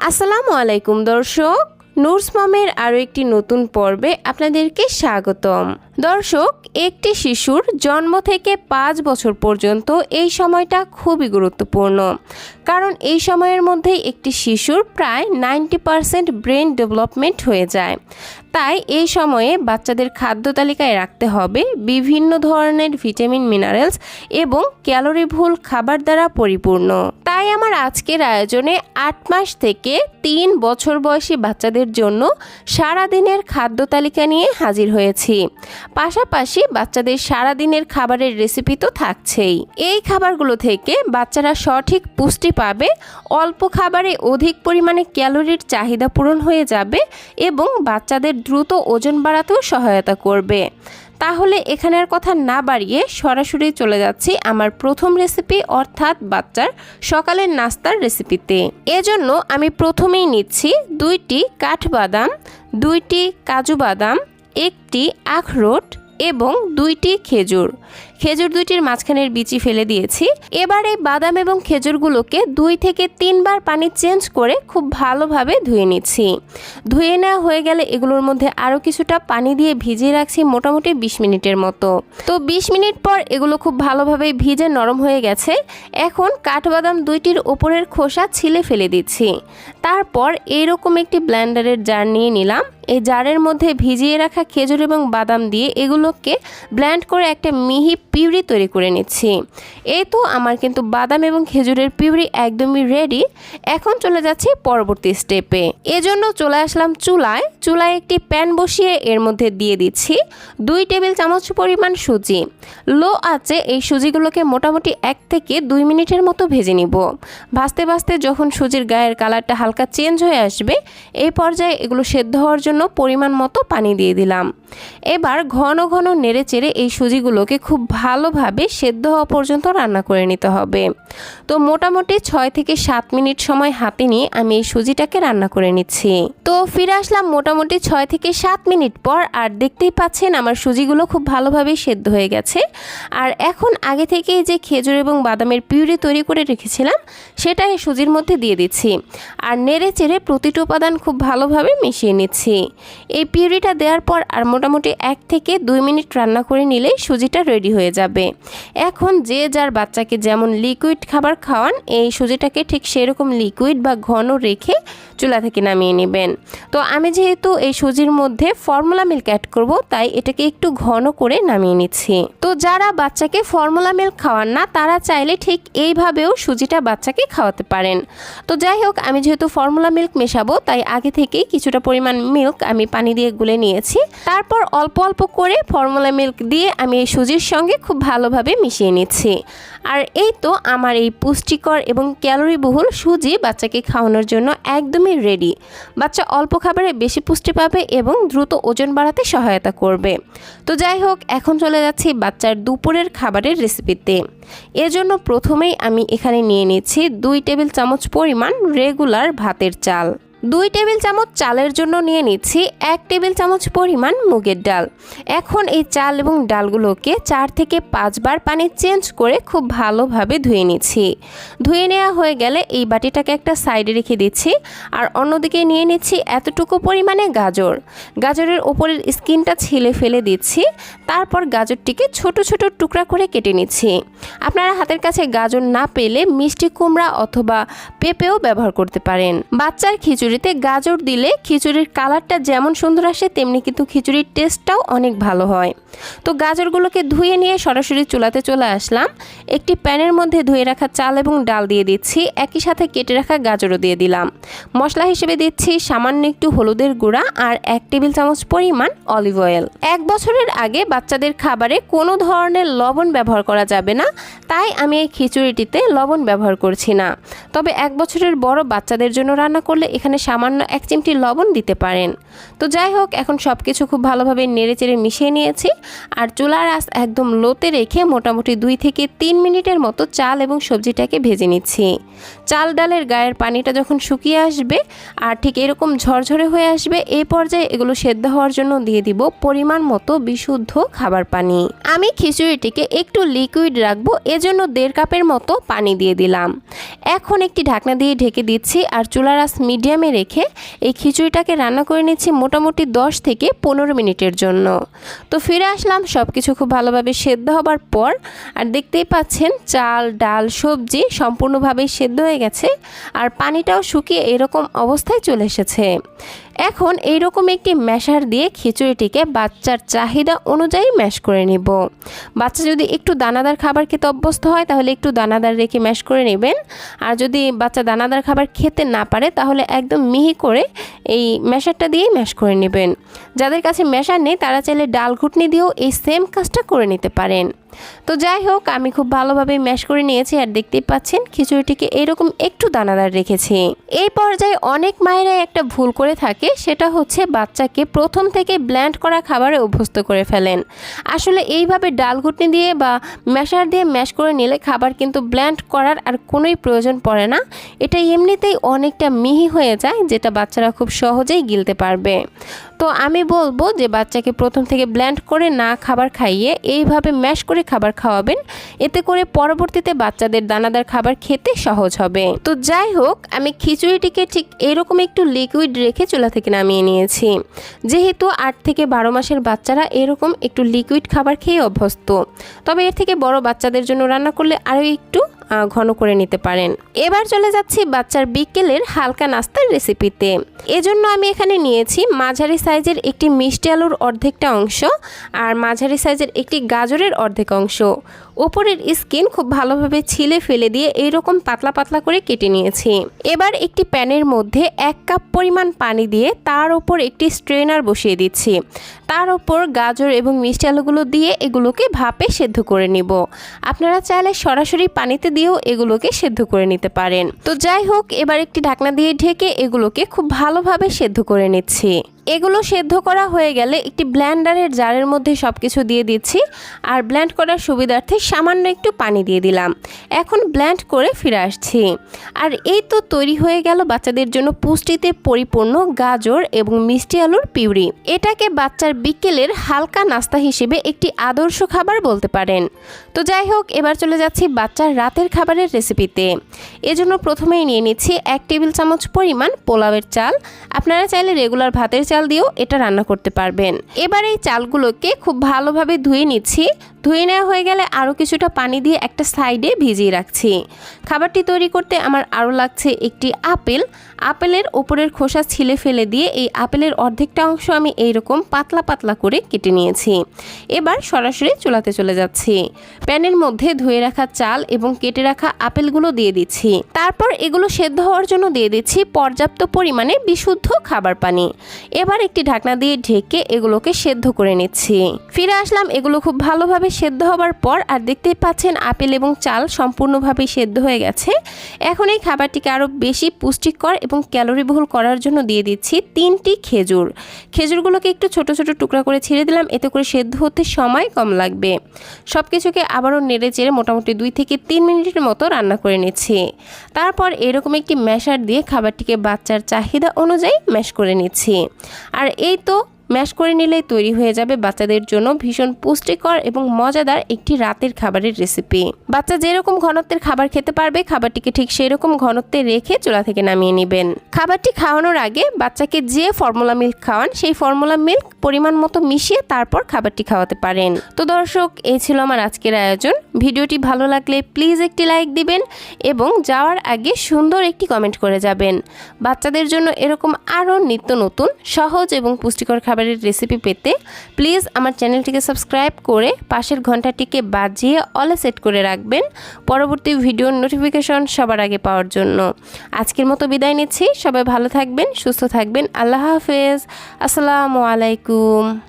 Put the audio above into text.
আসসালামু আলাইকুম দর্শক, নুরস মমের আরও একটি নতুন পর্বে আপনাদেরকে স্বাগতম। দর্শক, একটি শিশুর জন্ম থেকে 5 বছর পর্যন্ত এই সময়টা খুবই গুরুত্বপূর্ণ, কারণ এই সময়ের মধ্যেই একটি শিশুর প্রায় 90% ব্রেন ডেভেলপমেন্ট হয়ে যায়। তাই এই সময়ে বাচ্চাদের খাদ্য তালিকায় রাখতে হবে বিভিন্ন ধরনের ভিটামিন, মিনারেলস এবং ক্যালোরিভুল খাবার দ্বারা পরিপূর্ণ। তাই আমার আজকের আয়োজনে 8 মাস থেকে 3 বছর বয়সী বাচ্চাদের জন্য সারাদিনের খাদ্য তালিকা নিয়ে হাজির হয়েছি। পাশাপাশি বাচ্চাদের সারাদিনের খাবারের রেসিপি তো থাকছেই। এই খাবারগুলো থেকে বাচ্চারা সঠিক পুষ্টি পাবে, অল্প খাবারে অধিক পরিমাণে ক্যালোরির চাহিদা পূরণ হয়ে যাবে এবং বাচ্চাদের দ্রুত ওজন বাড়াতেও সহায়তা করবে। তাহলে এখানে আর কথা না বাড়িয়ে সরাসরি চলে যাচ্ছি আমার প্রথম রেসিপি, অর্থাৎ বাচ্চার সকালের নাস্তার রেসিপিতে। এজন্য আমি প্রথমেই নিচ্ছি 2টি কাঠবাদাম, 2টি কাজু বাদাম, 1টি আখরোট এবং 2টি খেজুর। খেজুর 2টির মাঝখানের বিচি ফেলে দিয়েছি। এবার এই বাদাম এবং খেজুরগুলোকে 2 থেকে 3 বার পানি চেঞ্জ করে খুব ভালোভাবে ধুয়ে নিচ্ছি। ধুয়ে নেওয়া হয়ে গেলে এগুলোর মধ্যে আরও কিছুটা পানি দিয়ে ভিজিয়ে রাখছি মোটামুটি 20 মিনিটের মতো। তো 20 মিনিট পর এগুলো খুব ভালোভাবে ভিজে নরম হয়ে গেছে। এখন কাঠবাদাম 2টির ওপরের খোসা ছিলে ফেলে দিচ্ছি। তারপর এইরকম একটি ব্লেন্ডারের জার নিয়ে নিলাম। এই জারের মধ্যে ভিজিয়ে রাখা খেজুর এবং বাদাম দিয়ে এগুলোকে ব্লেন্ড করে একটা মিহি পিউরি তৈরি করে নিচ্ছি। এই তো আমার কিন্তু বাদাম এবং খেজুরের পিউরি একদমই রেডি। এখন চলে যাচ্ছি পরবর্তী স্টেপে। এজন্য চলে আসলাম চুলায় একটি প্যান বসিয়ে এর মধ্যে দিয়ে দিচ্ছি 2 টেবিল চামচ পরিমাণ সুজি। লো আঁচে এই সুজিগুলোকে মোটামুটি 1 থেকে 2 মিনিটের মতো ভেজে নিব। ভাজতে ভাজতে যখন সুজির গায়ের কালারটা হালকা চেঞ্জ হয়ে আসবে, এই পর্যায়ে এগুলো সেদ্ধ হওয়ার জন্য পরিমাণ মতো পানি দিয়ে দিলাম। এবার ঘন ঘন নেড়ে চেড়ে এই সুজিগুলোকে খুব ভালোভাবে সেদ্ধ হওয়া পর্যন্ত রান্না করে নিতে হবে। তো মোটামুটি 6 থেকে 7 মিনিট সময় হাতে নিয়ে আমি এই সুজিটাকে রান্না করে নিচ্ছি। তো ফিরে আসলাম মোটামুটি 6 থেকে 7 মিনিট পর, আর দেখতেই পাচ্ছেন আমার সুজিগুলো খুব ভালোভাবে সেদ্ধ হয়ে গেছে। আর এখন আগে থেকেই যে খেজুর এবং বাদামের পিউরি তৈরি করে রেখেছিলাম সেটা এই সুজির মধ্যে দিয়ে দিচ্ছি, আর নেড়ে চেড়ে প্রতিটি উপাদান খুব ভালোভাবে মিশিয়ে নিচ্ছি। এই পিউরিটা দেওয়ার পর আর মোটামুটি 1 থেকে 2 মিনিট রান্না করে নিলেই সুজিটা রেডি হয়ে যাবে। এখন যে যার বাচ্চাকে যেমন লিকুইড খাবার খাওয়ান, এই সুজিটাকে ঠিক সেরকম লিকুইড বা ঘন রেখে চুলা থেকে নামিয়ে নেবেন। তো আমি যেহেতু এই সুজির মধ্যে ফর্মুলা মিল্ক অ্যাড করব, তাই এটাকে একটু ঘন করে নামিয়ে নিচ্ছি। তো যারা বাচ্চাকে ফর্মুলা মিল্ক খাওয়ান না, তারা চাইলে ঠিক এইভাবেও সুজিটা বাচ্চাকে খাওয়াতে পারেন। তো যাই হোক, আমি যেহেতু ফর্মুলা মিল্ক মেশাবো, তাই আগে থেকেই কিছুটা পরিমাণ মিল্ক আমি পানি দিয়ে গুলে নিয়েছি। তারপর অল্প অল্প করে ফর্মুলা মিল্ক দিয়ে আমি এই সুজির সঙ্গে খুব ভালোভাবে মিশিয়ে নিচ্ছি। আর এই তো আমার এই পুষ্টিকর এবং ক্যালোরিবহুল সুজি বাচ্চাকে খাওয়ানোর জন্য একদমই রেডি। বাচ্চা অল্প খাবারে বেশি পুষ্টি পাবে এবং দ্রুত ওজন বাড়াতে সহায়তা করবে। তো যাই হোক, এখন চলে যাচ্ছি বাচ্চার দুপুরের খাবারের রেসিপিতে। এজন্য প্রথমেই আমি এখানে নিয়ে নিচ্ছি 2 টেবিল চামচ পরিমাণ রেগুলার ভাতের চাল। 2 টেবিল চামচ চালের জন্য নিয়ে নিচ্ছি 1 টেবিল চামচ পরিমাণ মুগের ডাল। এখন এই চাল এবং ডালগুলোকে 4 থেকে 5 বার পানি চেঞ্জ করে খুব ভালোভাবে ধুয়ে নিচ্ছি। ধুয়ে নেওয়া হয়ে গেলে এই বাটিটাকে একটা সাইডে রেখে দিচ্ছি, আর অন্যদিকে নিয়ে নিচ্ছি এতটুকু পরিমাণে গাজরের ওপরের স্কিনটা ছিলে ফেলে দিচ্ছি। তারপর গাজরটিকে ছোট ছোট টুকরা করে কেটে নিচ্ছি। আপনারা হাতের কাছে গাজর না পেলে মিষ্টি কুমড়া অথবা পেঁপেও ব্যবহার করতে পারেন। বাচ্চার খিচুড়িতে গাজর দিলে খিচুড়ির কালারটা যেমন সুন্দর আসে, তেমনি কিন্তু খিচুড়ির টেস্টটাও অনেক ভালো হয়। তো গাজরগুলোকে ধুয়ে নিয়ে সরাসরি চুলাতে চলে আসলাম। একটি প্যানের মধ্যে ধুয়ে রাখা চাল এবং ডাল দিয়ে দিচ্ছি, একই সাথে কেটে রাখা গাজরও দিয়ে দিলাম। মশলা হিসেবে দিচ্ছি সামান্য একটু হলুদের গুঁড়া আর 1 টেবিল চামচ পরিমাণ অলিভ অয়েল। 1 বছরের আগে বাচ্চাদের খাবারে কোনো ধরনের লবণ ব্যবহার করা যাবে না, তাই আমি এই খিচুড়িটিতে লবণ ব্যবহার করছি না। তবে 1 বছরের বড় বাচ্চাদের জন্য রান্না করলে এখানে এখানে সামান্য 1 চিমটি লবণ দিতে পারেন। তো যাই হোক, এখন সব কিছু খুব ভালোভাবে নেড়েচেড়ে মিশিয়ে নিয়েছি। আর চুলার আঁচ একদম লোতে রেখে মোটামুটি 2 থেকে 3 মিনিটের মতো চাল এবং সবজিটাকে ভেজে নিচ্ছি। চাল ডালের গায়ের পানিটা যখন শুকিয়ে আসবে আর ঠিক এরকম ঝরঝরে হয়ে আসবে, এই পর্যায়ে এগুলো সেদ্ধ হওয়ার জন্য দিয়ে দিব পরিমাণ মতো বিশুদ্ধ খাবার পানি। আমি খিচুড়িটিকে একটু লিকুইড রাখবো, এজন্য 1.5 কাপের মতো পানি দিয়ে দিলাম। এখন একটি ঢাকনা দিয়ে ঢেকে দিচ্ছি আর চুলার আঁচ মিডিয়ামে রেখে এই খিচুড়িটাকে রান্না করে নিচ্ছি মোটামুটি 10 থেকে 15 মিনিটের জন্য। তো ফিরে আসলাম সব কিছু খুব ভালোভাবে সেদ্ধ হবার পর। আর দেখতেই পাচ্ছেন চাল ডাল সবজি সম্পূর্ণভাবে সেদ্ধ হয়ে গেছে আর পানিটাও শুকিয়ে এরকম অবস্থায় চলে এসেছে। এখন এইরকম একটি ম্যাশার দিয়ে খিচুড়িটিকে বাচ্চার চাহিদা অনুযায়ী ম্যাশ করে নিব। বাচ্চা যদি একটু দানাদার খাবার খেতে অভ্যস্ত হয় তাহলে একটু দানাদার রেখে ম্যাশ করে নেবেন। আর যদি বাচ্চা দানাদার খাবার খেতে না পারে তাহলে একদম মিহি করে এই ম্যাশারটা দিয়েই ম্যাশ করে নেবেন। যাদের কাছে ম্যাশার নেই তারা চাইলে ডাল ঘুটনি দিয়েও এই সেম কাজটা করে নিতে পারেন। তো যাই হোক, আমি খুব ভালোভাবে ম্যাশ করে নিয়েছি আর দেখতেই পাচ্ছেন খিচুড়িটিকে এরকম একটু দানাদার রেখেছি। এই পর্যায়ে অনেক মায়েরাই একটা ভুল করে থাকে, সেটা হচ্ছে বাচ্চাকে প্রথম থেকে ব্ল্যান্ড করা খাবারে অভ্যস্ত করে ফেলেন। আসলে এইভাবে ডাল ঘুটনি দিয়ে বা ম্যাশার দিয়ে ম্যাশ করে নিলে খাবার কিন্তু ব্ল্যান্ড করার আর কোনোই প্রয়োজন পড়ে না। এটা এমনিতেই অনেকটা মিহি হয়ে যায়, যেটা বাচ্চারা খুব সহজেই গিলতে পারবে। তো আমি বলবো যে বাচ্চাকে প্রথম থেকে ব্ল্যান্ড করে না খাবার খাইয়ে এইভাবে ম্যাশ করে খাবার খাওয়াবেন, এতে করে পরবর্তীতে বাচ্চাদের দানাদার খাবার খেতে সহজ হবে। তো যাই হোক, আমি খিচুড়িটিকে ঠিক এরকম একটু লিকুইড রেখে চুলা থেকে নামিয়ে নিয়েছি। যেহেতু 8 থেকে 12 মাসের বাচ্চারা এরকম একটু লিকুইড খাবার খেয়ে অভ্যস্ত, তবে এর থেকে বড় বাচ্চাদের জন্য রান্না করলে আরও একটু ঘন করে নিতে পারেন। এবার চলে যাচ্ছি বাচ্চার বিকেলের হালকা নাস্তার রেসিপিতে। এজন্য আমি এখানে নিয়েছি মাঝারি সাইজের একটি মিষ্টি আলুর অর্ধেকটা অংশ আর মাঝারি সাইজের একটি গাজরের অর্ধেক অংশ। উপরের স্কিন খুব ভালোভাবে ছিলে ফেলে দিয়ে এইরকম পাতলা পাতলা করে কেটে নিয়েছি। এবার একটি প্যানের মধ্যে 1 কাপ পরিমাণ পানি দিয়ে তার উপর একটি স্ট্রেনার বসিয়ে দিচ্ছি। তার উপর গাজর এবং মিষ্টি আলুগুলো দিয়ে এগুলোকে ভাপে সেদ্ধ করে নিব। আপনারা চাইলে সরাসরি পানিতে দিয়েও এগুলোকে সেদ্ধ করে নিতে পারেন। তো যাই হোক, এবার একটি ঢাকনা দিয়ে ঢেকে এগুলোকে খুব ভালোভাবে সেদ্ধ করে নিচ্ছি। এগুলো সেদ্ধ করা হয়ে গেলে একটি ব্লেন্ডারের জারের মধ্যে সব কিছু দিয়ে দিচ্ছি আর ব্লেন্ড করার সুবিধার্থে সামান্য একটু পানি দিয়ে দিলাম। এখন ব্লেন্ড করে ফিরে আসছি। আর এই তো তৈরি হয়ে গেল বাচ্চাদের জন্য পুষ্টিতে পরিপূর্ণ গাজর এবং মিষ্টি আলুর পিউরি। এটাকে বাচ্চার বিকেলের হালকা নাস্তা হিসেবে একটি আদর্শ খাবার বলতে পারেন। তো যাই হোক, এবার চলে যাচ্ছি বাচ্চার রাতের খাবারের রেসিপিতে। এজন্য প্রথমেই নিয়ে নিচ্ছি 1 টেবিল চামচ পরিমাণ পোলাওয়ের চাল। আপনারা চাইলে রেগুলার ভাতের চাল দিয়েও এটা রান্না করতে পারবেন। এবার এই চালগুলোকে খুব ভালোভাবে ধুয়ে নিচ্ছি। ধুয়ে নেওয়া হয়ে গেলে আরও কিছুটা পানি দিয়ে একটা সাইডে ভিজিয়ে রাখছি। খাবারটি তৈরি করতে আমার আরও লাগছে একটি আপেল। আপেলের ওপরের খোসা ছিলে ফেলে দিয়ে এই আপেলের অর্ধেকটা অংশ আমি এইরকম পাতলা পাতলা করে কেটে নিয়েছি। এবার সরাসরি চুলাতে চলে যাচ্ছি। প্যানের মধ্যে ধুয়ে রাখা চাল এবং কেটে রাখা আপেলগুলো দিয়ে দিচ্ছি। তারপর এগুলো সেদ্ধ হওয়ার জন্য দিয়ে দিচ্ছি পর্যাপ্ত পরিমাণে বিশুদ্ধ খাবার পানি। এবার একটি ঢাকনা দিয়ে ঢেকে এগুলোকে সেদ্ধ করে নিচ্ছি। ফিরে আসলাম এগুলো খুব ভালোভাবে সেদ্ধ হবার পর। আর দেখতেই পাচ্ছেন আপেল এবং চাল সম্পূর্ণভাবে সেদ্ধ হয়ে গেছে। এখন এই খাবারটিকে আরও বেশি পুষ্টিকর এবং ক্যালোরিবহুল করার জন্য দিয়ে দিচ্ছি 3টি খেজুর। খেজুরগুলোকে একটু ছোট ছোট টুকরা করে ছিঁড়ে দিলাম, এতে করে সেদ্ধ হতে সময় কম লাগবে। সব কিছুকে আবারও নেড়ে চেড়ে মোটামুটি 2 থেকে 3 মিনিটের মতো রান্না করে নিচ্ছি। তারপর এরকম একটি ম্যাশার দিয়ে খাবারটিকে বাচ্চার চাহিদা অনুযায়ী ম্যাশ করে নিচ্ছি। আর এই তো ম্যাশ করে নিলেই তৈরি হয়ে যাবে বাচ্চাদের জন্য ভীষণ পুষ্টিকর এবং মজাদার একটি রাতের খাবারের রেসিপি। বাচ্চা যেরকম ঘনত্বের খাবার খেতে পারবে খাবারটিকে ঠিক সেই রকম ঘনত্বে রেখে চুলা থেকে নামিয়ে নেবেন। খাবারটি খাওয়ানোর আগে বাচ্চাকে যে ফর্মুলা মিল্ক খাওয়ান সেই ফর্মুলা মিল্ক পরিমাণ মতো মিশিয়ে তারপর খাবারটি খাওয়াতে পারেন। তো দর্শক, এই ছিল আমার আজকের আয়োজন। ভিডিওটি ভালো লাগলে প্লিজ একটি লাইক দিবেন এবং যাওয়ার আগে সুন্দর একটি কমেন্ট করে যাবেন। বাচ্চাদের জন্য এরকম আরও নিত্য নতুন সহজ এবং পুষ্টিকর খাবারের রেসিপি পেতে প্লিজ আমার চ্যানেলটিকে সাবস্ক্রাইব করে পাশের ঘন্টাটিকে বাজিয়ে অলে সেট করে রাখবেন পরবর্তী ভিডিওর নোটিফিকেশন সবার আগে পাওয়ার জন্য। আজকের মতো বিদায় নিচ্ছি। সবাই ভালো থাকবেন, সুস্থ থাকবেন। আল্লাহ হাফেজ। আসসালামু আলাইকুম।